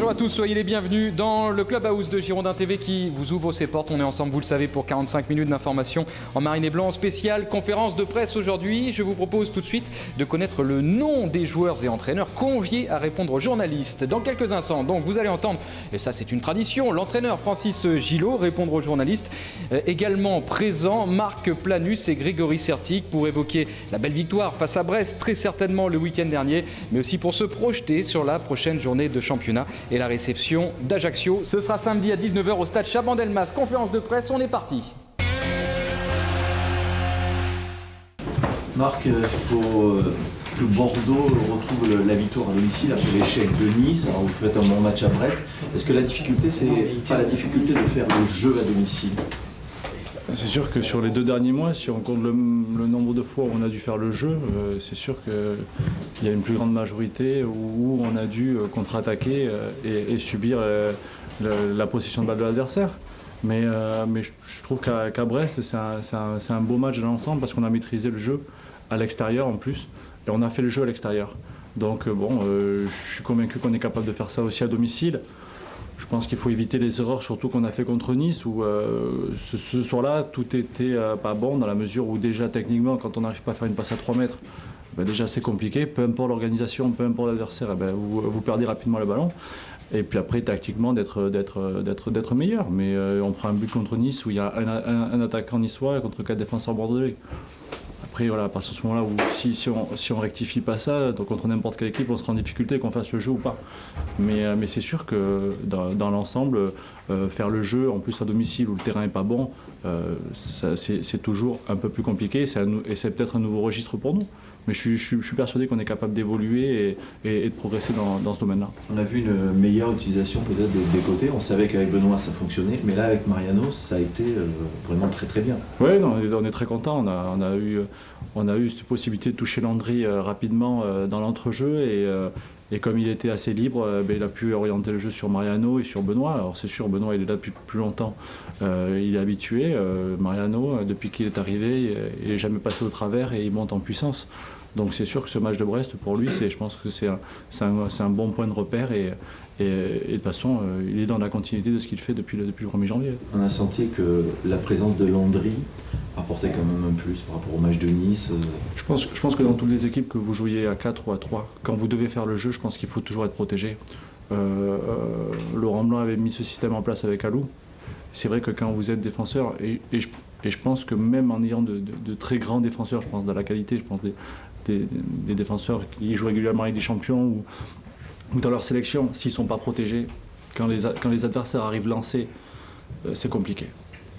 Bonjour à tous, soyez les bienvenus dans le Clubhouse de Girondins TV qui vous ouvre ses portes. On est ensemble, vous le savez, pour 45 minutes d'information en marine et blanc spécial. Conférence de presse aujourd'hui. Je vous propose tout de suite de connaître le nom des joueurs et entraîneurs conviés à répondre aux journalistes. Dans quelques instants, donc, vous allez entendre, et ça c'est une tradition, l'entraîneur Francis Gillot répondre aux journalistes. Également présents, Marc Planus et Grégory Sertic pour évoquer la belle victoire face à Brest, très certainement le week-end dernier, mais aussi pour se projeter sur la prochaine journée de championnat et la réception d'Ajaccio. Ce sera samedi à 19h au stade Chabandelmas. Conférence de presse, on est parti. Marc, il faut que Bordeaux retrouve la victoire à domicile après l'échec de Nice. Alors vous faites un bon match à Brest. Est-ce que la difficulté, c'est pas la difficulté de faire le jeu à domicile? C'est sûr que sur les 2 derniers mois, si on compte le nombre de fois où on a dû faire le jeu, c'est sûr qu'il y a une plus grande majorité où on a dû contre-attaquer et subir la possession de balle de l'adversaire. Mais je trouve qu'à Brest, c'est un beau match de l'ensemble parce qu'on a maîtrisé le jeu à l'extérieur en plus et on a fait le jeu à l'extérieur. Donc je suis convaincu qu'on est capable de faire ça aussi à domicile. Je pense qu'il faut éviter les erreurs, surtout qu'on a fait contre Nice, où ce soir-là, tout était pas bon, dans la mesure où déjà techniquement, quand on n'arrive pas à faire une passe à 3 mètres, déjà c'est compliqué, peu importe l'organisation, peu importe l'adversaire, vous perdez rapidement le ballon. Et puis après, tactiquement, d'être meilleur. Mais on prend un but contre Nice où il y a un attaquant niçois contre 4 défenseurs bordelais. Après, voilà, à partir de ce moment-là, où si on rectifie pas ça, donc contre n'importe quelle équipe, on sera en difficulté qu'on fasse le jeu ou pas. Mais c'est sûr que dans l'ensemble, faire le jeu, en plus à domicile où le terrain n'est pas bon, c'est toujours un peu plus compliqué et c'est peut-être un nouveau registre pour nous. Mais je suis persuadé qu'on est capable d'évoluer et de progresser dans ce domaine-là. On a vu une meilleure utilisation peut-être des côtés. On savait qu'avec Benoît ça fonctionnait, mais là avec Mariano ça a été vraiment très très bien. Oui, on est très content. On a eu cette possibilité de toucher Landry rapidement dans l'entrejeu et comme il était assez libre, il a pu orienter le jeu sur Mariano et sur Benoît. Alors c'est sûr, Benoît il est là depuis plus longtemps, il est habitué. Mariano, depuis qu'il est arrivé, il n'est jamais passé au travers et il monte en puissance. Donc c'est sûr que ce match de Brest, pour lui, je pense que c'est un bon point de repère et de toute façon, il est dans la continuité de ce qu'il fait depuis le 1er janvier. On a senti que la présence de Landry apportait quand même un plus par rapport au match de Nice. Je pense que dans toutes les équipes que vous jouiez à 4 ou à 3, quand vous devez faire le jeu, je pense qu'il faut toujours être protégé. Laurent Blanc avait mis ce système en place avec Alou. C'est vrai que quand vous êtes défenseur, et je pense que même en ayant de très grands défenseurs, je pense dans la qualité, je pense des défenseurs qui jouent régulièrement avec des champions ou dans leur sélection, s'ils ne sont pas protégés, quand les adversaires arrivent lancés, c'est compliqué.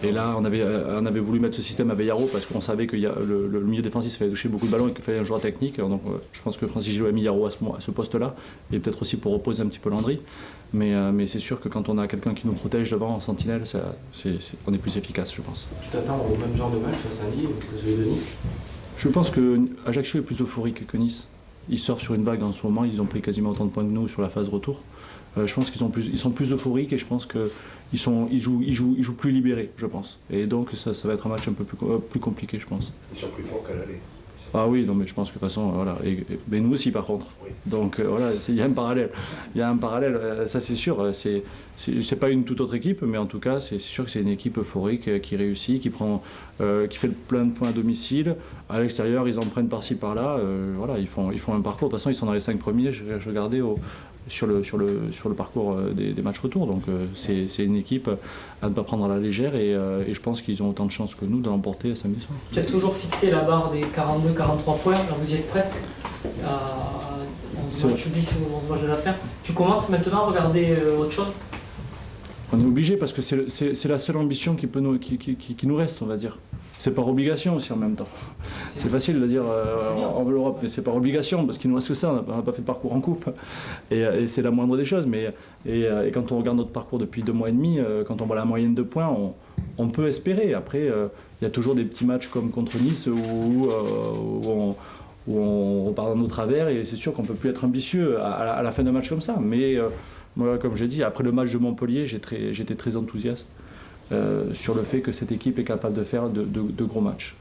Et là, on avait voulu mettre ce système à Beillaro parce qu'on savait que le milieu défensif fallait toucher beaucoup de ballons et qu'il fallait un joueur technique. Donc, je pense que Francis Gillot a mis Yaro à ce poste-là et peut-être aussi pour reposer un petit peu Landry. Mais c'est sûr que quand on a quelqu'un qui nous protège devant en sentinelle, on est plus efficace, je pense. Tu t'attends au même genre de match samedi que celui de Nice? Je pense que Ajaccio est plus euphorique que Nice. Ils surfent sur une vague en ce moment, ils ont pris quasiment autant de points que nous sur la phase retour. Je pense qu'ils sont plus euphoriques et je pense qu'ils jouent plus libérés, je pense. Et donc ça va être un match un peu plus compliqué, je pense. Ils sont plus forts qu'à l'aller. Ah oui, non, mais je pense que de toute façon, voilà. Mais nous aussi, par contre. Oui. Donc voilà, il y a un parallèle. Il y a un parallèle, ça c'est sûr. C'est pas une toute autre équipe, mais en tout cas, c'est sûr que c'est une équipe euphorique qui réussit, qui fait plein de points à domicile. À l'extérieur, ils en prennent par-ci par-là. Voilà, ils font un parcours. De toute façon, ils sont dans les 5 premiers. Je regardais sur le parcours des matchs retour. Donc c'est une équipe à ne pas prendre à la légère et je pense qu'ils ont autant de chances que nous de l'emporter samedi soir. Tu as toujours fixé la barre des 42-43 points, là vous y êtes presque. Je dis on match de la fin. Tu commences maintenant à regarder autre chose? On est obligé parce que c'est la seule ambition qui nous reste, on va dire. C'est par obligation aussi en même temps. C'est facile de le dire en Europe, mais c'est par obligation parce qu'il nous reste que ça, on n'a pas fait de parcours en coupe. Et c'est la moindre des choses. Et quand on regarde notre parcours depuis 2 mois et demi, quand on voit la moyenne de points, on peut espérer. Après, il y a toujours des petits matchs comme contre Nice où on repart dans nos travers et c'est sûr qu'on ne peut plus être ambitieux à la fin d'un match comme ça. Mais moi, comme j'ai dit, après le match de Montpellier, j'étais très enthousiaste sur le fait que cette équipe est capable de faire de gros matchs.